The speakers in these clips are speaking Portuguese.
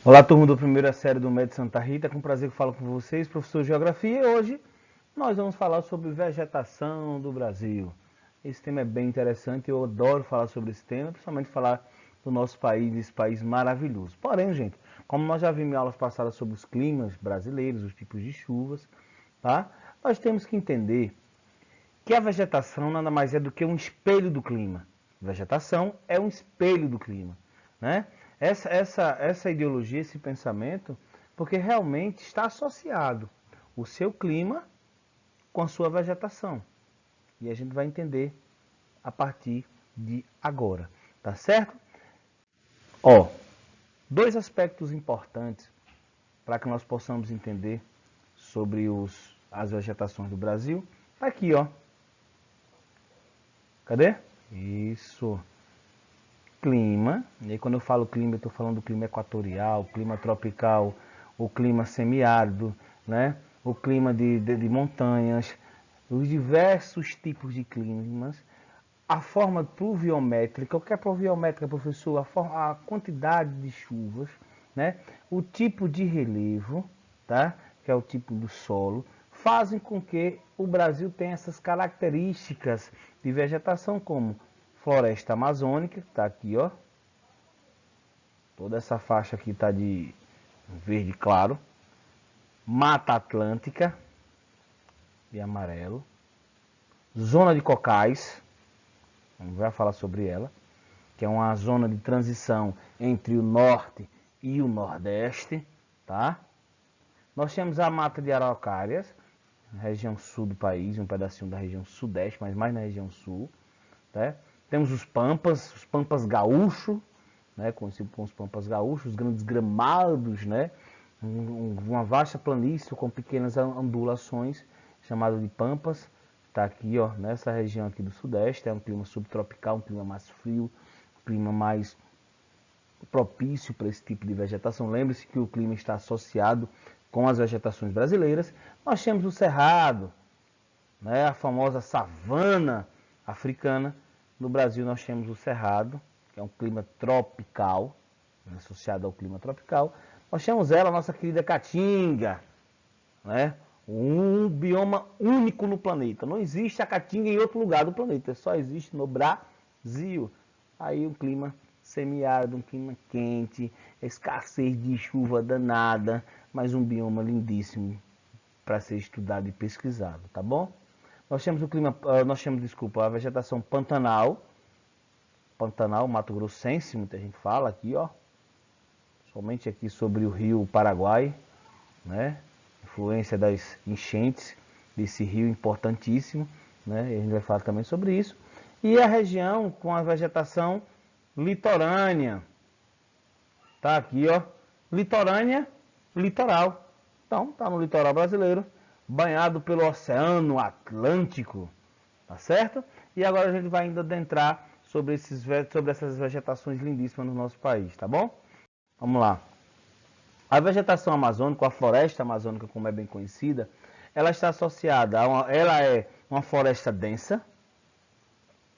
Olá, turma do primeira série do MED Santa Rita, com prazer que falo com vocês, professor de Geografia, e hoje nós vamos falar sobre vegetação do Brasil. Esse tema é bem interessante, eu adoro falar sobre esse tema, principalmente falar do nosso país, esse país maravilhoso. Porém, gente, como nós já vimos em aulas passadas sobre os climas brasileiros, os tipos de chuvas, tá? Nós temos que entender que a vegetação nada mais é do que um espelho do clima. Vegetação é um espelho do clima, né? Essa ideologia, esse pensamento, porque realmente está associado o seu clima com a sua vegetação. E a gente vai entender a partir de agora, tá certo? Ó, dois aspectos importantes para que nós possamos entender sobre as vegetações do Brasil. Aqui, ó. Cadê? Isso. Clima, e aí quando eu falo clima, eu estou falando do clima equatorial, clima tropical, o clima semiárido, né? O clima de montanhas, os diversos tipos de climas, a forma pluviométrica. O que é pluviométrica, professor? A quantidade de chuvas, né? O tipo de relevo, tá? Que é o tipo do solo, fazem com que o Brasil tenha essas características de vegetação como floresta amazônica, que está aqui, ó. Toda essa faixa aqui está de verde claro. Mata Atlântica, de amarelo. Zona de cocais, vamos já falar sobre ela, que é uma zona de transição entre o norte e o nordeste, tá? Nós temos a mata de araucárias, região sul do país, um pedacinho da região sudeste, mas mais na região sul, tá? Temos os pampas gaúcho, né, conhecido como os pampas gaúchos, os grandes gramados, né, uma vasta planície com pequenas ondulações, chamado de pampas. Está aqui, ó, nessa região aqui do sudeste, é um clima subtropical, um clima mais frio, um clima mais propício para esse tipo de vegetação. Lembre-se que o clima está associado com as vegetações brasileiras. Nós temos o cerrado, né, a famosa savana africana. No Brasil nós temos o cerrado, que é um clima tropical, né, associado ao clima tropical. Nós temos ela, a nossa querida caatinga, né, um bioma único no planeta. Não existe a caatinga em outro lugar do planeta, só existe no Brasil. Aí um clima semiárido, um clima quente, escassez de chuva danada, mas um bioma lindíssimo para ser estudado e pesquisado, tá bom? Nós temos o clima, nós temos, desculpa, a vegetação Pantanal, Mato Grossense, muita gente fala aqui, ó. Somente aqui sobre o rio Paraguai, né? Influência das enchentes desse rio importantíssimo, né? E a gente vai falar também sobre isso. E a região com a vegetação litorânea, tá aqui, ó. Litorânea, litoral. Então, tá no litoral brasileiro, banhado pelo Oceano Atlântico, tá certo? E agora a gente vai ainda adentrar sobre essas vegetações lindíssimas no nosso país, tá bom? Vamos lá. A vegetação amazônica, a floresta amazônica, como é bem conhecida, ela está associada ela é uma floresta densa,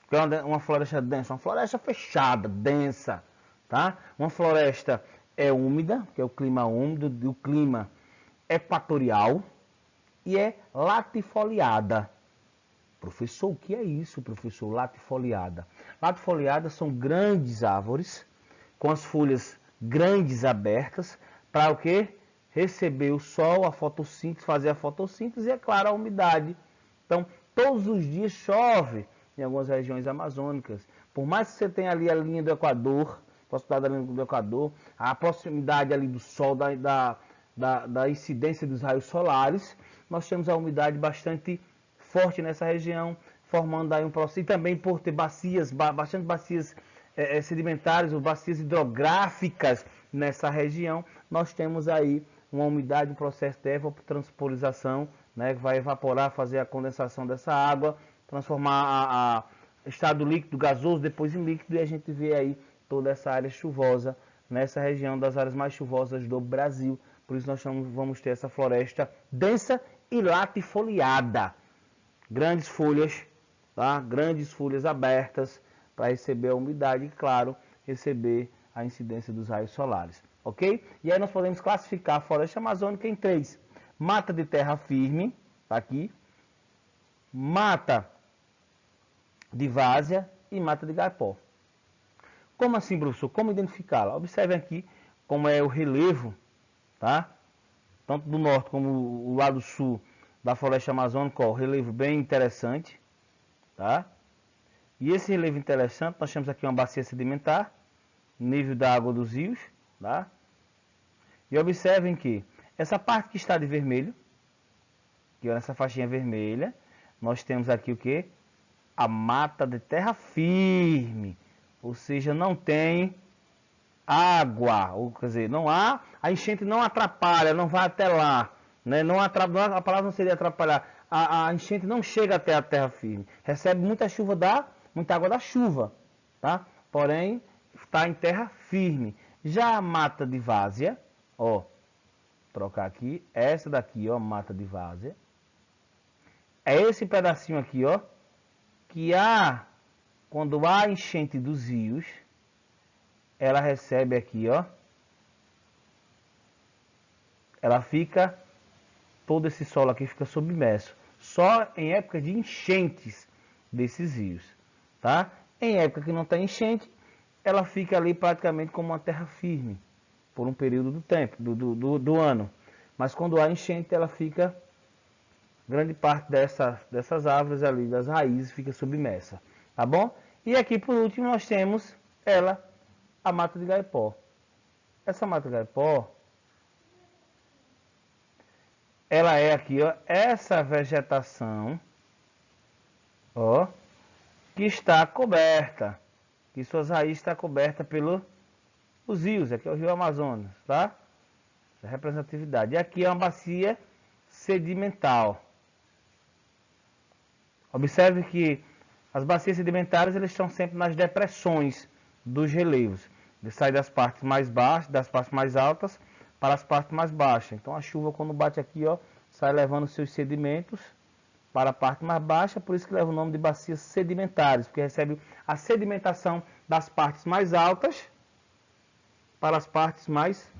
que é uma floresta densa, uma floresta fechada, densa, tá? Uma floresta é úmida, que é o clima úmido, o clima equatorial, e é latifoliada. Professor, o que é isso, professor? Latifoliada. Latifoliadas são grandes árvores com as folhas grandes abertas para o quê? Receber o sol, a fotossíntese, fazer a fotossíntese e, é claro, a umidade. Então, todos os dias chove em algumas regiões amazônicas. Por mais que você tenha ali a linha do Equador, proximidade da linha do Equador, a proximidade ali do sol, da incidência dos raios solares, nós temos a umidade bastante forte nessa região, formando aí um processo, e também por ter bastante bacias sedimentares ou bacias hidrográficas nessa região, nós temos aí uma umidade, um processo de evapotranspiração, né, que vai evaporar, fazer a condensação dessa água, transformar estado líquido, gasoso, depois em líquido, e a gente vê aí toda essa área chuvosa nessa região das áreas mais chuvosas do Brasil. Por isso nós vamos ter essa floresta densa e latifoliada. Grandes folhas, tá? Grandes folhas abertas para receber a umidade e, claro, receber a incidência dos raios solares. ok? E aí nós podemos classificar a floresta amazônica em 3. Mata de terra firme, tá aqui. Mata de várzea e mata de gaipó. Como assim, professor? Como identificá-la? Observem aqui como é o relevo, tá? Tanto do norte como o lado sul da floresta amazônica, ó, relevo bem interessante, tá? E esse relevo interessante, nós temos aqui uma bacia sedimentar, nível da água dos rios, tá? E observem que essa parte que está de vermelho, que é nessa faixinha vermelha, nós temos aqui o que? A mata de terra firme, ou seja, não tem água, ou quer dizer, não há, a enchente não atrapalha, não vai até lá, né? Não atrapalha, a palavra não seria atrapalhar, a enchente não chega até a terra firme, recebe muita chuva muita água da chuva, tá? Porém, está em terra firme. Já a mata de várzea, ó, trocar aqui, essa daqui, ó, mata de várzea, é esse pedacinho aqui, ó, que quando há enchente dos rios, ela recebe aqui, ó, ela fica, todo esse solo aqui fica submerso, só em época de enchentes desses rios, tá? Em época que não tem enchente, ela fica ali praticamente como uma terra firme, por um período do tempo, do ano. Mas quando há enchente, ela fica, grande parte dessas árvores ali, das raízes, fica submersa, tá bom? E aqui por último nós temos ela, a mata de gaipó. Essa mata de gaipó, ela é aqui, ó, essa vegetação, ó, que está coberta, que suas raízes estão cobertas pelos rios, aqui é o rio Amazonas, tá? Essa representatividade. E aqui é uma bacia sedimental. Observe que as bacias sedimentares eles estão sempre nas depressões dos relevos. Ele sai das partes mais baixas, das partes mais altas para as partes mais baixas. Então a chuva quando bate aqui, ó, sai levando seus sedimentos para a parte mais baixa, por isso que leva o nome de bacias sedimentares, porque recebe a sedimentação das partes mais altas para as partes mais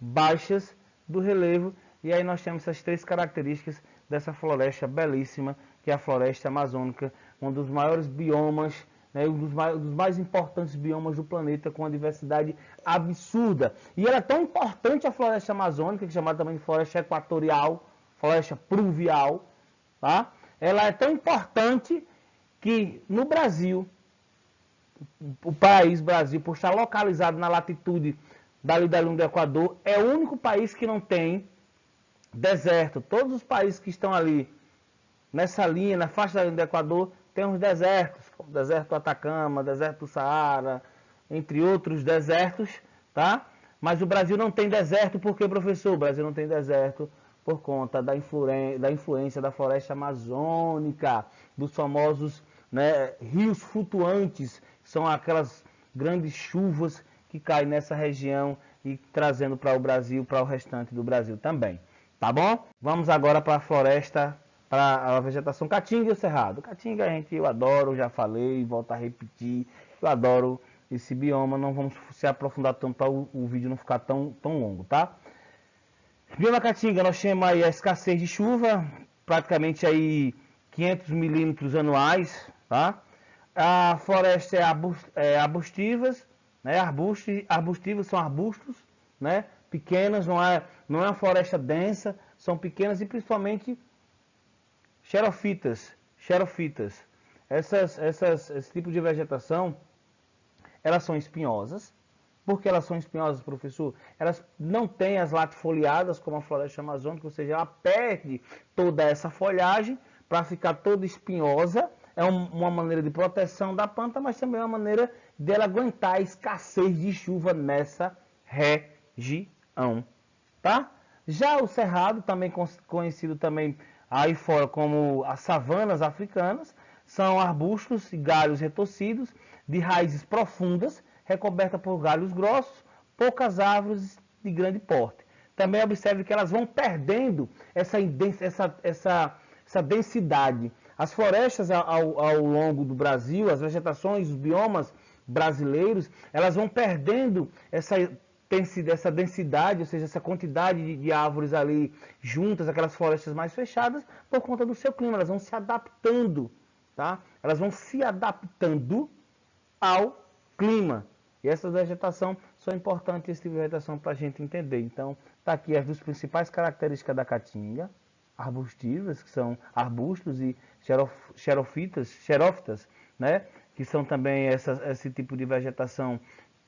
baixas do relevo. E aí nós temos essas 3 características dessa floresta belíssima, que é a floresta amazônica, um dos maiores biomas, né, um dos mais importantes biomas do planeta, com uma diversidade absurda. E ela é tão importante, a floresta amazônica, que é chamada também de floresta equatorial, floresta pluvial, tá? Ela é tão importante que no Brasil, o país Brasil, por estar localizado na latitude dali da linha do Equador, é o único país que não tem deserto. Todos os países que estão ali nessa linha, na faixa da linha do Equador, tem uns desertos, como o deserto do Atacama, deserto do Saara, entre outros desertos, tá? Mas o Brasil não tem deserto, por que, professor? O Brasil não tem deserto por conta da influência da floresta amazônica, dos famosos, né, rios flutuantes, são aquelas grandes chuvas que caem nessa região e trazendo para o Brasil, para o restante do Brasil também. Tá bom? Vamos agora para a floresta, para a vegetação caatinga e o cerrado. Caatinga, eu adoro, já falei, volto a repetir, eu adoro esse bioma, não vamos se aprofundar tanto para o vídeo não ficar tão longo, tá? Bioma caatinga, nós temos aí a escassez de chuva, praticamente aí 500 milímetros anuais, tá? A floresta é arbustivas, né? Arbustivos são arbustos, né? Pequenas, não é uma floresta densa, são pequenas e principalmente xerofitas. Esse tipo de vegetação, elas são espinhosas. Por que elas são espinhosas, professor? Elas não têm as latifoliadas como a floresta amazônica, ou seja, ela perde toda essa folhagem para ficar toda espinhosa. É uma maneira de proteção da planta, mas também é uma maneira dela aguentar a escassez de chuva nessa região, tá? Já o cerrado, também conhecido também aí fora como as savanas africanas, são arbustos e galhos retorcidos de raízes profundas, recoberta por galhos grossos, poucas árvores de grande porte. Também observe que elas vão perdendo essa densidade. As florestas ao longo do Brasil, as vegetações, os biomas brasileiros, elas vão perdendo essa densidade, ou seja, essa quantidade de árvores ali juntas, aquelas florestas mais fechadas, por conta do seu clima. Elas vão se adaptando, tá? Elas vão se adaptando ao clima. E essa vegetação são importantes, esse tipo de vegetação, para a gente entender. Então, está aqui as duas principais características da caatinga, arbustivas, que são arbustos, e xerófitas, né? Que são também esse tipo de vegetação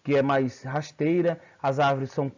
que é mais rasteira. As árvores são,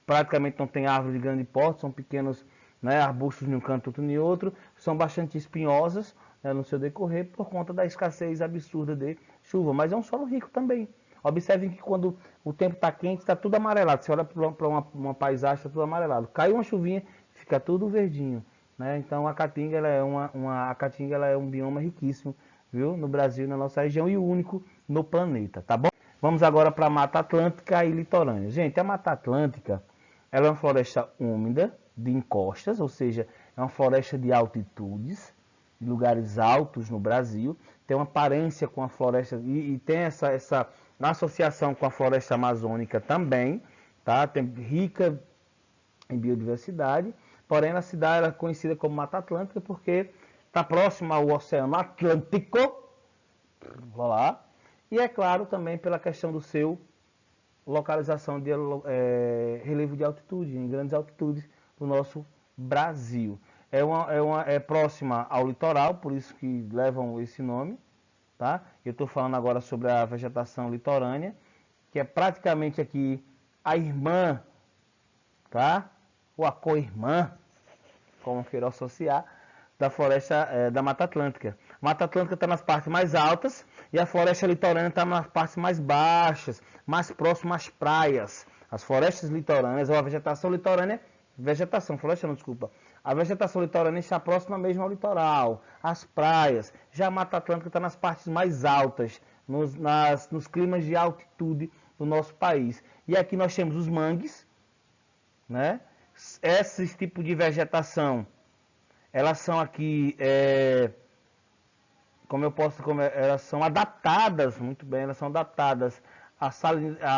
praticamente não tem árvore de grande porte, são pequenos, né, arbustos em um canto, outro em outro, são bastante espinhosas, né, no seu decorrer, por conta da escassez absurda de chuva, mas é um solo rico também. Observem que quando o tempo está quente, está tudo amarelado. Você olha para uma paisagem, está tudo amarelado. Cai uma chuvinha, fica tudo verdinho, né? Então a caatinga, ela é um bioma riquíssimo, viu? No Brasil, na nossa região, e o único no planeta, tá bom? Vamos agora para a Mata Atlântica e litorânea. Gente, a Mata Atlântica, ela é uma floresta úmida, de encostas, ou seja, é uma floresta de altitudes, de lugares altos no Brasil. Tem uma aparência com a floresta e tem essa associação com a floresta amazônica também, tá? Tem rica em biodiversidade, porém ela é conhecida como Mata Atlântica porque está próxima ao Oceano Atlântico, lá, e é claro também pela questão do seu localização de relevo de altitude, em grandes altitudes do nosso Brasil. É próxima ao litoral, por isso que levam esse nome, tá? Eu estou falando agora sobre a vegetação litorânea, que é praticamente aqui a irmã, tá? Ou a co-irmã, como queiram associar, da floresta da Mata Atlântica. A Mata Atlântica está nas partes mais altas e a floresta litorânea está nas partes mais baixas, mais próximas às praias. As florestas litorâneas, ou a vegetação litorânea, floresta não, desculpa. A vegetação litorânea está próxima mesmo ao litoral, às praias. Já a Mata Atlântica está nas partes mais altas, nos climas de altitude do nosso país. E aqui nós temos os mangues, né? Esse tipo de vegetação, elas são aqui, elas são adaptadas, muito bem, elas são adaptadas à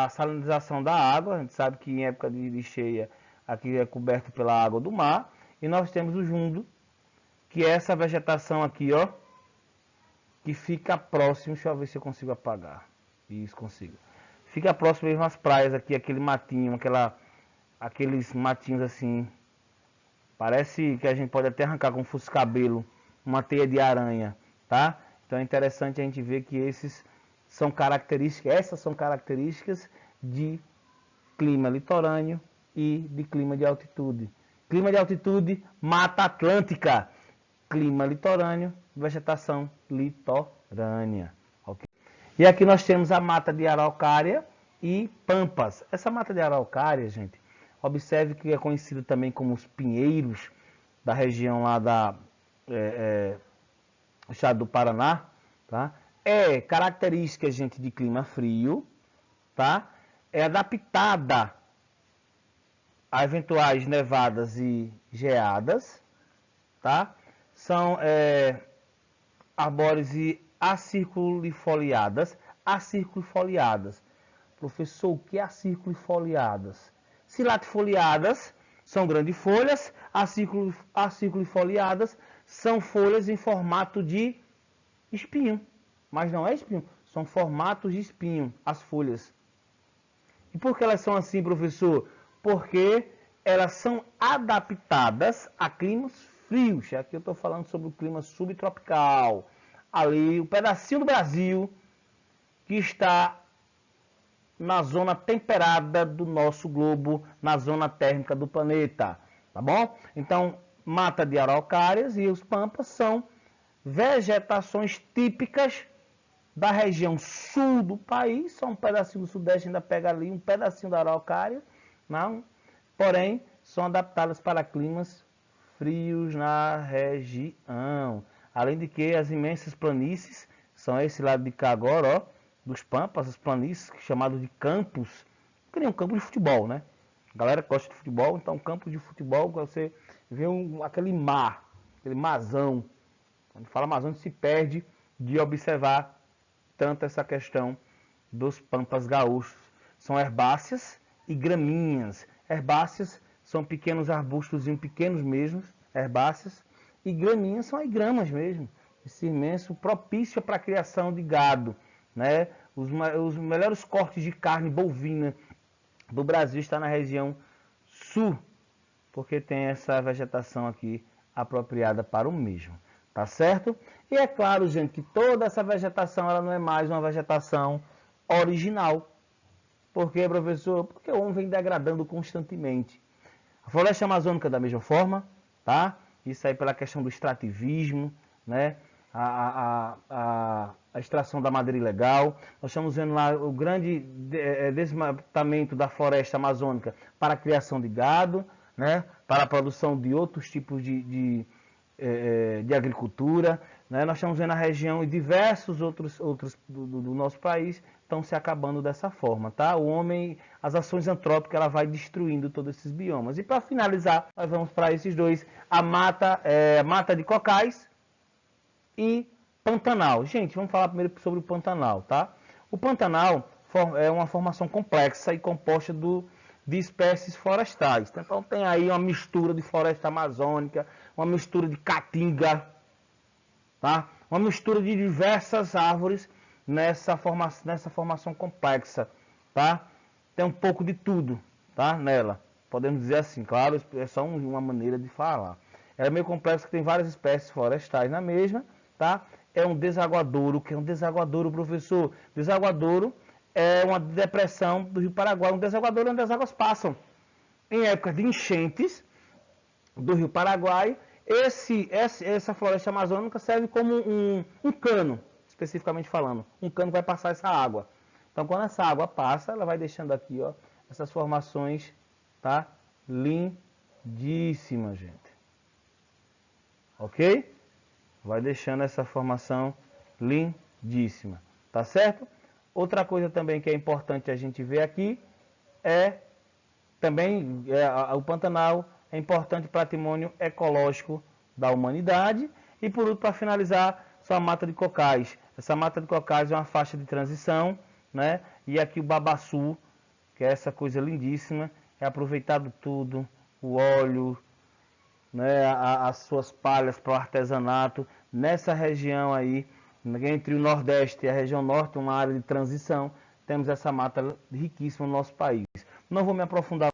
salinização da água. A gente sabe que em época de cheia, aqui é coberto pela água do mar. E nós temos o jundo, que é essa vegetação aqui, ó, que fica próximo, deixa eu ver se eu consigo apagar. Isso, consigo. Fica próximo mesmo às praias aqui, aquele matinho, aqueles matinhos assim. Parece que a gente pode até arrancar com fosse cabelo uma teia de aranha, tá? Então é interessante a gente ver que essas são características de clima litorâneo e de clima de altitude. Clima de altitude, Mata Atlântica. Clima litorâneo, vegetação litorânea. Okay? E aqui nós temos a mata de araucária e pampas. Essa mata de araucária, gente, observe que é conhecido também como os pinheiros da região lá do estado do Paraná, tá? É característica, gente, de clima frio, tá? É adaptada a eventuais nevadas e geadas, tá? São arbóreas e acirculifoliadas. Professor, o que é acirculifoliadas? Se latifoliadas são grandes folhas, acirculifoliadas são folhas em formato de espinho. Mas não é espinho, são formatos de espinho, as folhas. E por que elas são assim, professor? Porque elas são adaptadas a climas frios. Aqui eu estou falando sobre o clima subtropical. Ali, o pedacinho do Brasil que está na zona temperada do nosso globo, na zona térmica do planeta, tá bom? Então, mata de araucárias e os pampas são vegetações típicas da região sul do país. Só um pedacinho do sudeste ainda pega ali um pedacinho da araucária, não? Porém, são adaptadas para climas frios na região. Além de que as imensas planícies, são esse lado de cá agora, ó, dos pampas, as planícies chamadas de campos, que nem um campo de futebol, né? A galera gosta de futebol, então campo de futebol, você vê aquele mar, aquele marzão. Quando fala marzão, se perde de observar tanto essa questão dos pampas gaúchos. São herbáceas e gramíneas. Herbáceas são pequenos arbustos, pequenos mesmo, herbáceas, e gramíneas são as gramas mesmo. Esse imenso propício para a criação de gado, né? Os melhores cortes de carne bovina do Brasil está na região sul, porque tem essa vegetação aqui apropriada para o mesmo, tá certo? E é claro, gente, que toda essa vegetação ela não é mais uma vegetação original. Por quê, professor? Porque o homem vem degradando constantemente. A floresta amazônica da mesma forma, tá? Isso aí pela questão do extrativismo, né? A extração da madeira ilegal. Nós estamos vendo lá o grande desmatamento da floresta amazônica para a criação de gado, né? Para a produção de outros tipos de agricultura, né? Nós estamos vendo a região e diversos outros do nosso país estão se acabando dessa forma, tá? O homem, as ações antrópicas, ela vai destruindo todos esses biomas. E para finalizar, nós vamos para esses dois, a mata de cocais e Pantanal. Gente, vamos falar primeiro sobre o Pantanal, tá? O Pantanal é uma formação complexa e composta de espécies florestais. Então tem aí uma mistura de floresta amazônica, uma mistura de caatinga, tá? Uma mistura de diversas árvores nessa formação complexa, tá? Tem um pouco de tudo, tá? Nela. Podemos dizer assim, claro, é só uma maneira de falar. Ela é meio complexa, que tem várias espécies florestais na mesma, tá? É um desaguadouro. O que é um desaguadouro, professor? Desaguadouro é uma depressão do Rio Paraguai. Um desaguadouro é onde as águas passam. Em época de enchentes do Rio Paraguai, essa floresta amazônica serve como um cano, especificamente falando. Um cano vai passar essa água. Então, quando essa água passa, ela vai deixando aqui, ó, essas formações, tá? Lindíssimas, gente. Ok? Vai deixando essa formação lindíssima, tá certo? Outra coisa também que é importante a gente ver aqui é também o Pantanal é importante patrimônio ecológico da humanidade. E por último, para finalizar, só a mata de cocais. Essa mata de cocais é uma faixa de transição, né? E aqui o babaçu, que é essa coisa lindíssima, é aproveitado tudo, o óleo, né, as suas palhas para o artesanato. Nessa região aí, entre o Nordeste e a região Norte, uma área de transição, temos essa mata riquíssima no nosso país. Não vou me aprofundar